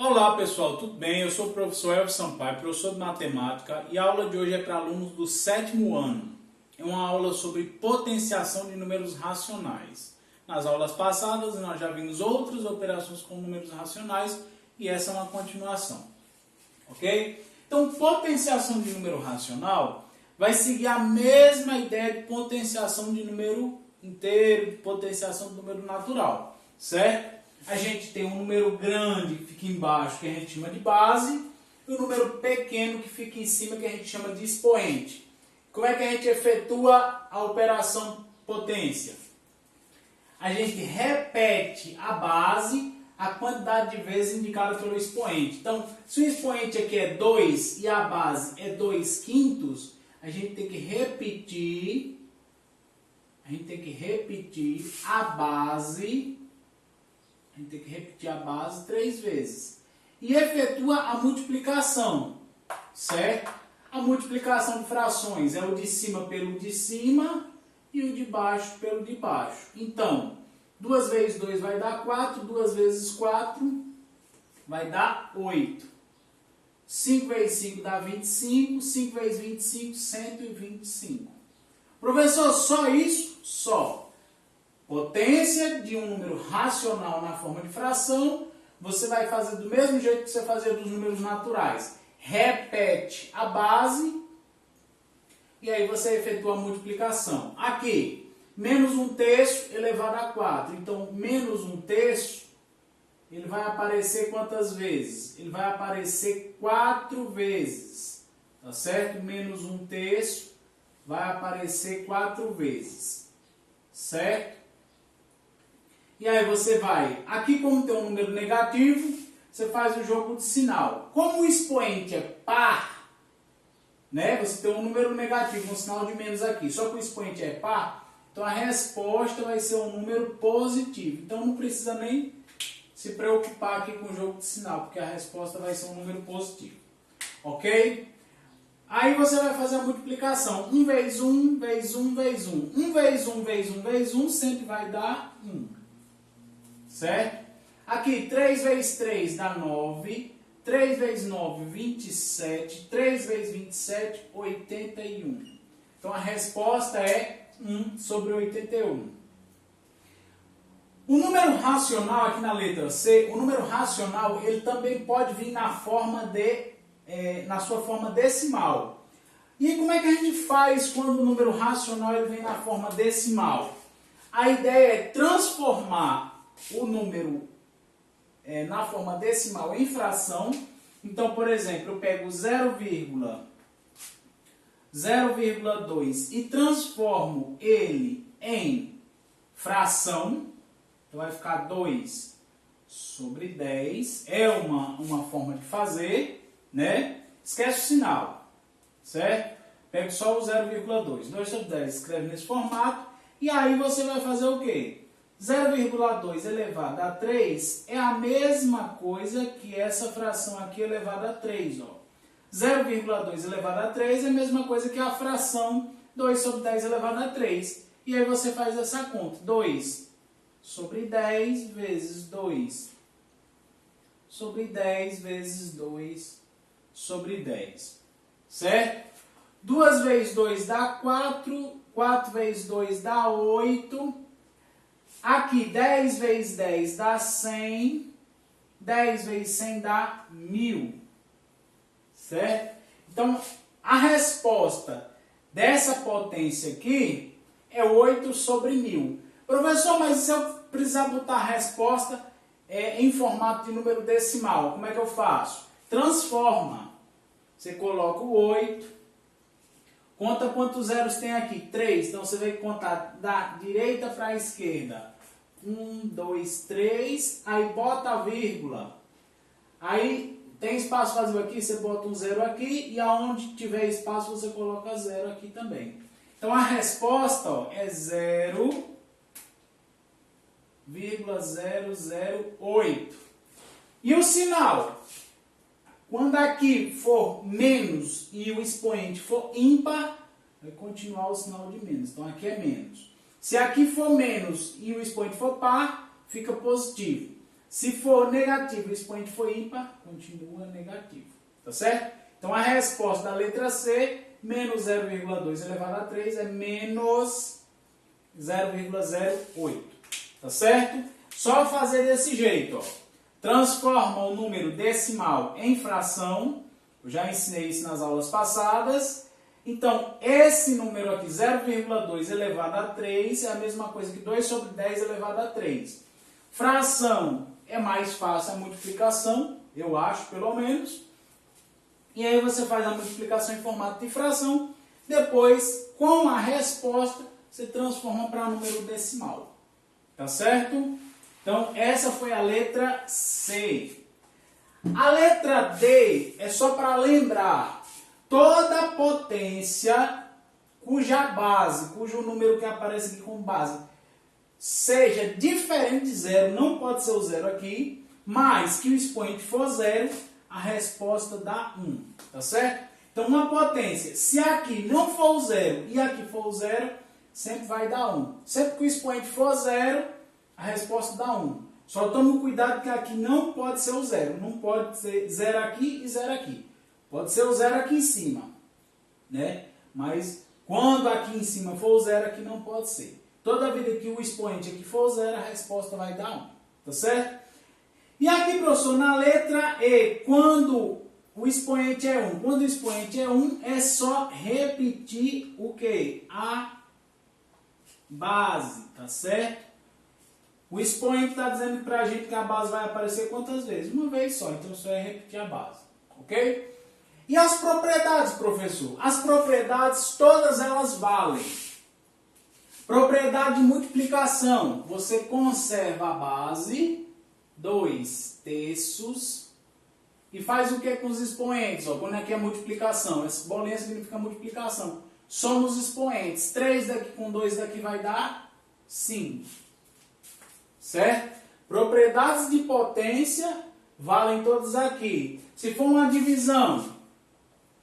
Olá pessoal, tudo bem? Eu sou o professor Elvis Sampaio, professor de matemática, e a aula de hoje é para alunos do 7º ano. É uma aula sobre potenciação de números racionais. Nas aulas passadas nós já vimos outras operações com números racionais e essa é uma continuação, ok? Então, potenciação de número racional vai seguir a mesma ideia de potenciação de número inteiro, de potenciação de número natural, certo? A gente tem um número grande que fica embaixo, que a gente chama de base, e um número pequeno que fica em cima, que a gente chama de expoente. Como é que a gente efetua a operação potência? A gente repete a base a quantidade de vezes indicada pelo expoente. Então, se o expoente aqui é 2 e a base é 2/5, a gente tem que repetir a base. A gente tem que repetir a base 3 vezes. E efetua a multiplicação, certo? A multiplicação de frações é o de cima pelo de cima e o de baixo pelo de baixo. Então, 2 vezes 2 vai dar 4, 2 vezes 4 vai dar 8. 5 vezes 5 dá 25, 5 vezes 25, 125. Professor, só isso? Só. Potência de um número racional na forma de fração, você vai fazer do mesmo jeito que você fazia dos números naturais. Repete a base e aí você efetua a multiplicação. Aqui, menos 1/3 elevado a 4. Então, menos 1/3, ele vai aparecer quantas vezes? Ele vai aparecer 4 vezes. Tá certo? Menos 1/3 vai aparecer 4 vezes. Certo? E aí você vai, aqui como tem um número negativo, você faz o jogo de sinal. Como o expoente é par, né? Você tem um número negativo, um sinal de menos aqui, só que o expoente é par, então a resposta vai ser um número positivo. Então não precisa nem se preocupar aqui com o jogo de sinal, porque a resposta vai ser um número positivo. Ok? Aí você vai fazer a multiplicação. 1 vezes 1, vezes 1, vezes 1. 1 vezes 1, vezes 1, vezes 1 sempre vai dar 1. Certo? Aqui, 3 vezes 3 dá 9. 3 vezes 9, 27. 3 vezes 27, 81. Então, a resposta é 1 sobre 81. O número racional, aqui na letra C, o número racional, ele também pode vir na sua forma decimal. E como é que a gente faz quando o número racional ele vem na forma decimal? A ideia é transformar o número na forma decimal em fração. Então, por exemplo, eu pego 0,2 e transformo ele em fração. Então, vai ficar 2 sobre 10. É uma forma de fazer, né? Esquece o sinal, certo? Pego só o 0,2. 2 sobre 10, escreve nesse formato. E aí você vai fazer o quê? 0,2 elevado a 3 é a mesma coisa que essa fração aqui elevada a 3. 0,2 elevado a 3 é a mesma coisa que a fração 2 sobre 10 elevado a 3. E aí você faz essa conta. 2 sobre 10 vezes 2 sobre 10 vezes 2 sobre 10. Certo? 2 vezes 2 dá 4. 4 vezes 2 dá 8. Aqui, 10 vezes 10 dá 100. 10 vezes 100 dá 1000. Certo? Então, a resposta dessa potência aqui é 8 sobre 1000. Professor, mas se eu precisar botar a resposta em formato de número decimal, como é que eu faço? Transforma. Você coloca o 8. Conta quantos zeros tem aqui? 3. Então, você vai contar da direita para a esquerda. 1, 2, 3. Aí, bota a vírgula. Aí, tem espaço vazio aqui, você bota um 0 aqui. E aonde tiver espaço, você coloca 0 aqui também. Então, a resposta é 0,008. E o sinal? Quando aqui for menos e o expoente for ímpar, vai continuar o sinal de menos. Então, aqui é menos. Se aqui for menos e o expoente for par, fica positivo. Se for negativo e o expoente for ímpar, continua negativo. Tá certo? Então a resposta da letra C, menos 0,2 elevado a 3, é menos 0,08. Tá certo? Só fazer desse jeito, ó. Transforma o número decimal em fração. Eu já ensinei isso nas aulas passadas. Então, esse número aqui, 0,2 elevado a 3, é a mesma coisa que 2 sobre 10 elevado a 3. Fração é mais fácil a multiplicação, eu acho, pelo menos. E aí você faz a multiplicação em formato de fração. Depois, com a resposta, você transforma para número decimal. Tá certo? Então, essa foi a letra C. A letra D é só para lembrar. Toda potência cuja base, cujo número que aparece aqui como base, seja diferente de zero, não pode ser o zero aqui, mas que o expoente for zero, a resposta dá 1. Tá certo? Então, uma potência, se aqui não for o zero e aqui for o zero, sempre vai dar 1. Sempre que o expoente for zero, a resposta dá 1. Só tome cuidado que aqui não pode ser o zero. Não pode ser zero aqui e zero aqui. Pode ser o zero aqui em cima, né? Mas quando aqui em cima for o zero, aqui não pode ser. Toda vida que o expoente aqui for zero, a resposta vai dar 1. Tá certo? E aqui, professor, na letra E, quando o expoente é 1. Quando o expoente é 1, é só repetir o quê? A base, tá certo? O expoente está dizendo para a gente que a base vai aparecer quantas vezes? Uma vez só, então só é repetir a base, ok? E as propriedades, professor? As propriedades, todas elas valem. Propriedade de multiplicação, você conserva a base, 2/3, e faz o que com os expoentes? Ó, quando aqui é multiplicação, essa bolinha significa multiplicação. Soma os expoentes, 3 daqui com 2 daqui vai dar 5. Certo? Propriedades de potência valem todas aqui. Se for uma divisão,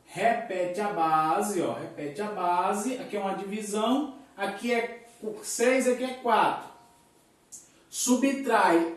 repete a base, ó, repete a base. Aqui é uma divisão, aqui é 6, aqui é 4. Subtrai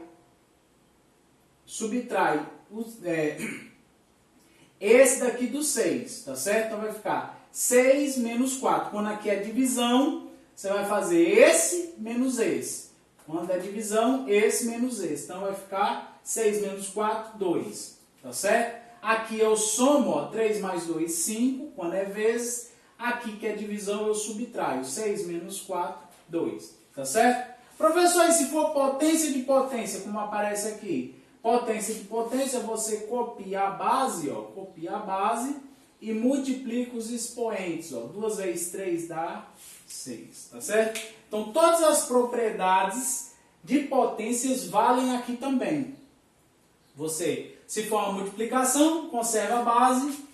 esse daqui do 6, tá certo? Então vai ficar 6 menos 4. Quando aqui é divisão, você vai fazer esse menos esse. Quando é divisão, esse menos esse. Então vai ficar 6 menos 4, 2. Tá certo? Aqui eu somo, ó, 3 mais 2, 5. Quando é vezes, aqui que é divisão, eu subtraio. 6 menos 4, 2. Tá certo? Professor, e se for potência de potência, como aparece aqui? Potência de potência, você copia a base, ó. Copia a base e multiplica os expoentes, ó. 2 vezes 3 dá 6. Tá certo? Então, todas as propriedades de potências valem aqui também. Você, se for uma multiplicação, conserva a base,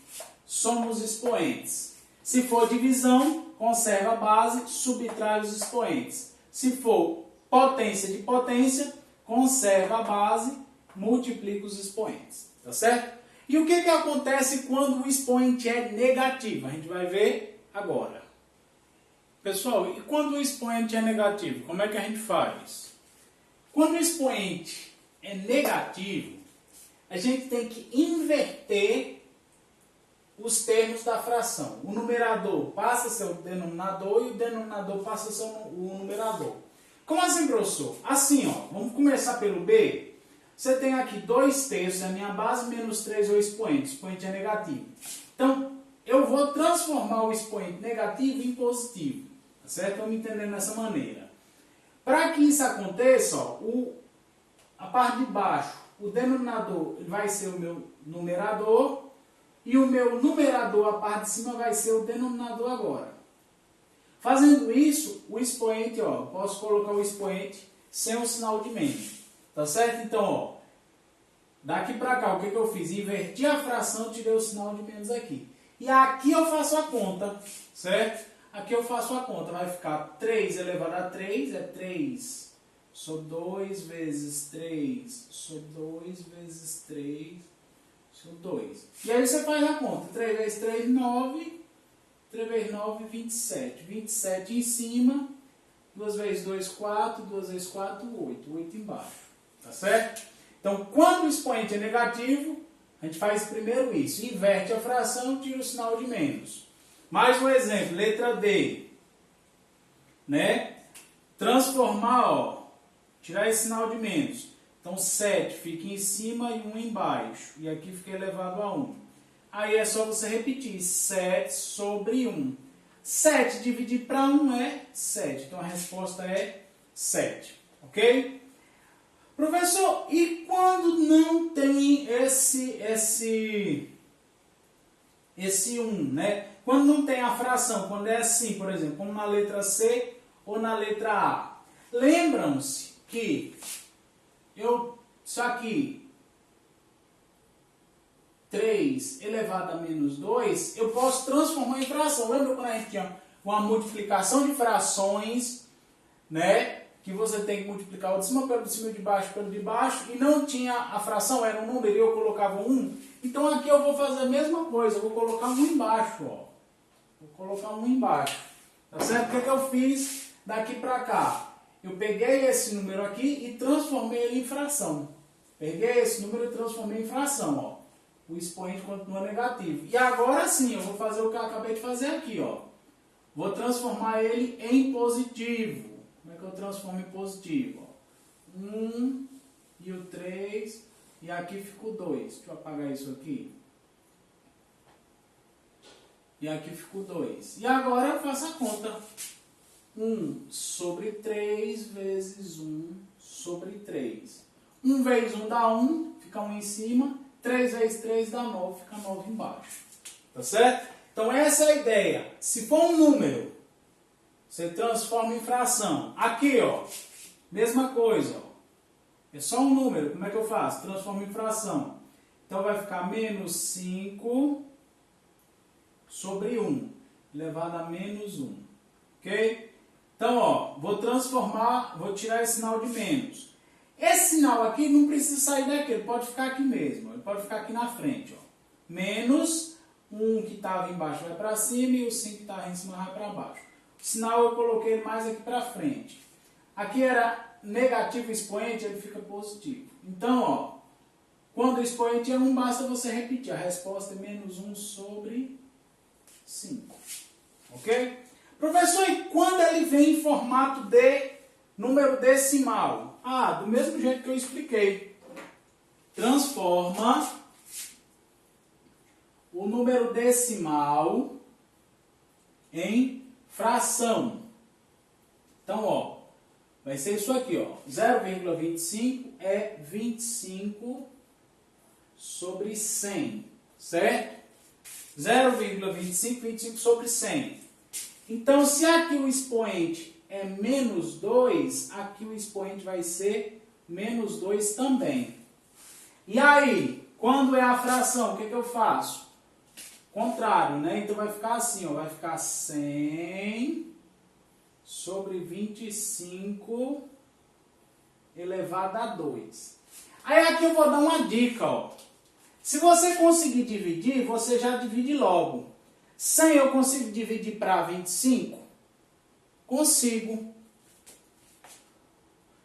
soma os expoentes. Se for divisão, conserva a base, subtrai os expoentes. Se for potência de potência, conserva a base, multiplica os expoentes. Tá certo? E o que acontece quando o expoente é negativo? A gente vai ver agora. Pessoal, e quando o expoente é negativo, como é que a gente faz? Quando o expoente é negativo, a gente tem que inverter os termos da fração. O numerador passa a ser o denominador e o denominador passa a ser o numerador. Como assim, professor? Assim, ó, vamos começar pelo B. Você tem aqui 2/3 da minha base menos 3 é o expoente. O expoente é negativo. Então, eu vou transformar o expoente negativo em positivo. Tá certo? Vamos entender dessa maneira. Para que isso aconteça, ó, a parte de baixo, o denominador vai ser o meu numerador e o meu numerador, a parte de cima, vai ser o denominador agora. Fazendo isso, o expoente, ó, posso colocar o expoente sem o sinal de menos. Tá certo? Então, ó, daqui para cá, o que eu fiz? Inverti a fração, tirei o sinal de menos aqui. E aqui eu faço a conta, certo? Aqui eu faço a conta, vai ficar 3 elevado a 3, é 3 sobre 2 vezes 3 sobre 2 vezes 3 sobre 2. E aí você faz a conta, 3 vezes 3, 9, 3 vezes 9, 27. 27 em cima, 2 vezes 2, 4, 2 vezes 4, 8. 8 embaixo, tá certo? Então, quando o expoente é negativo, a gente faz primeiro isso. Inverte a fração, tira o sinal de menos. Mais um exemplo, letra D. Né? Transformar, ó, tirar esse sinal de menos. Então, 7 fica em cima e 1 embaixo. E aqui fica elevado a 1. Aí é só você repetir. 7 sobre 1. 7 dividido para 1 é 7. Então, a resposta é 7. Ok? Professor, e quando não tem esse 1, né? Quando não tem a fração, quando é assim, por exemplo, como na letra C ou na letra A. Lembram-se que isso aqui, 3 elevado a menos 2, eu posso transformar em fração. Lembra quando a gente tinha uma multiplicação de frações, né? Que você tem que multiplicar o de cima pelo de cima e de baixo pelo de baixo, e não tinha a fração, era um número e eu colocava 1. Então aqui eu vou fazer a mesma coisa, eu vou colocar 1 embaixo, ó. Vou colocar 1 embaixo. Tá certo? O que eu fiz daqui para cá? Eu peguei esse número aqui e transformei ele em fração. Peguei esse número e transformei em fração, ó. O expoente continua negativo. E agora sim, eu vou fazer o que eu acabei de fazer aqui, ó. Vou transformar ele em positivo. Como é que eu transformo em positivo? Ó? 1 e o 3, e aqui fica o 2. Deixa eu apagar isso aqui. E aqui fica o 2. E agora eu faço a conta. 1 sobre 3 vezes 1 sobre 3. 1 vezes 1 dá 1, fica 1 em cima. 3 vezes 3 dá 9, fica 9 embaixo. Tá certo? Então essa é a ideia. Se for um número, você transforma em fração. Aqui, ó, mesma coisa. Ó. É só um número. Como é que eu faço? Transformo em fração. Então vai ficar menos 5 sobre 1, elevado a menos 1. Ok? Então, ó, vou tirar esse sinal de menos. Esse sinal aqui não precisa sair daqui, ele pode ficar aqui mesmo. Ele pode ficar aqui na frente, ó. Menos 1 que estava embaixo vai para cima e o 5 que estava em cima vai para baixo. O sinal eu coloquei mais aqui para frente. Aqui era negativo o expoente, ele fica positivo. Então, ó, quando o expoente é 1, basta você repetir. A resposta é menos 1 sobre 5. Ok? Professor, e quando ele vem em formato de número decimal? Ah, do mesmo jeito que eu expliquei. Transforma o número decimal em fração. Então, ó, vai ser isso aqui, ó. 0,25 é 25 sobre 100, certo? 0,25, 25 sobre 100. Então, se aqui o expoente é menos 2, aqui o expoente vai ser menos 2 também. E aí, quando é a fração, o que eu faço? Contrário, né? Então vai ficar assim, ó, vai ficar 100 sobre 25 elevado a 2. Aí aqui eu vou dar uma dica, ó. Se você conseguir dividir, você já divide logo. 100 eu consigo dividir para 25? Consigo.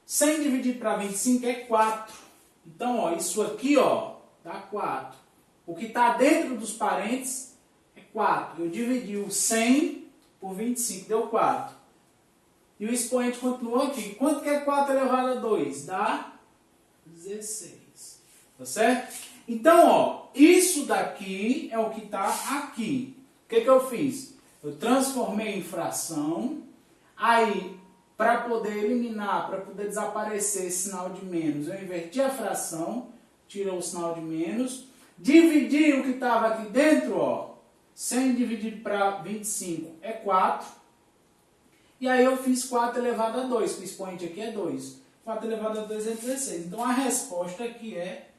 100 dividido para 25 é 4. Então, ó, isso aqui, ó, dá 4. O que está dentro dos parênteses é 4. Eu dividi o 100 por 25, deu 4. E o expoente continua aqui. Quanto que é 4 elevado a 2? Dá 16. Tá certo? Então, ó, isso daqui é o que está aqui. O que eu fiz? Eu transformei em fração. Aí, para poder eliminar, para poder desaparecer esse sinal de menos, eu inverti a fração, tirou o sinal de menos, dividi o que estava aqui dentro, ó, 100 dividido para 25 é 4. E aí eu fiz 4 elevado a 2, que o expoente aqui é 2. 4 elevado a 2 é 16. Então a resposta aqui é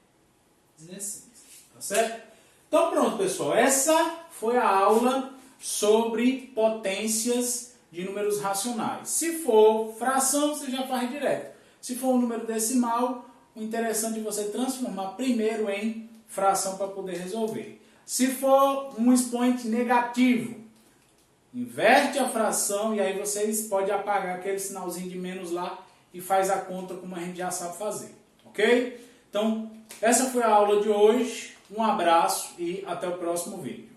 16. Tá certo? Então pronto, pessoal. Essa foi a aula sobre potências de números racionais. Se for fração, você já faz direto. Se for um número decimal, o interessante é você transformar primeiro em fração para poder resolver. Se for um expoente negativo, inverte a fração e aí vocês podem apagar aquele sinalzinho de menos lá e faz a conta como a gente já sabe fazer. Ok? Então, essa foi a aula de hoje. Um abraço e até o próximo vídeo.